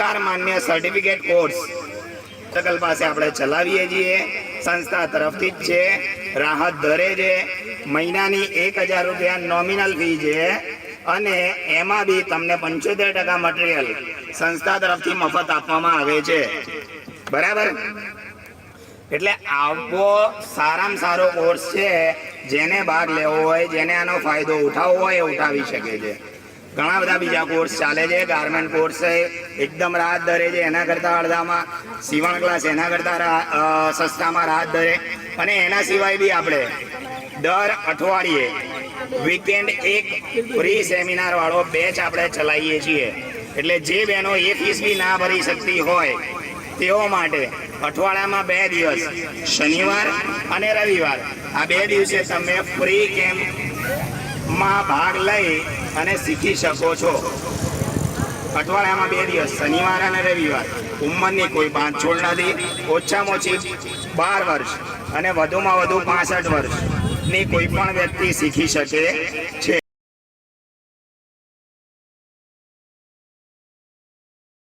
સરકાર માન્ય certificate course સકલ પાસે આપણે ચલાવીએ છીએ, સંસ્થા તરફથી જ છે, રાહત દરે છે, મહિનાની 1000 રૂપિયા નોમિનલ ફી છે અને એમાં બી તમને 75% મટીરિયલ સંસ્થા તરફથી મફત આપવામાં આવે છે, બરાબર। એટલે આવો સારામાં સારો કોર્સ છે, જેને ભાગ લેવો હોય, જેને આનો ફાયદો ઉઠાવવો હોય એ ઉઠાવી શકે છે। ઘણા બધા બીજા કોર્સ ચાલે છે, ગાર્મેન્ટ કોર્સ છે એકદમ રાહત દરે છે, એના કરતાં અડધામાં, સીવણ ક્લાસ એના કરતાં સસ્તામાં રાહત દરે, અને એના સિવાય બી આપણે દર અઠવાડિયે વીકેન્ડ એક ફ્રી સેમિનાર વાળો બેચ આપણે ચલાવીએ છીએ। એટલે જે બહેનો એ ફીસ બી ના ભરી શકતી હોય તેઓ માટે અઠવાડિયામાં 2 દિવસ, શનિવાર અને રવિવાર, આ 2 દિવસે તમે ફ્રી કેમ્પમાં ભાગ લઈ અને શીખી શકો છો। અઠવાડિયામાં 2 દિવસ, શનિવાર અને રવિવાર। ઉંમરની કોઈ બાંધછોડ નથી, ઓછામાં ઓછી 12 વર્ષ અને વધુમાં વધુ 65 વર્ષની કોઈ પણ વ્યક્તિ શીખી શકે છે।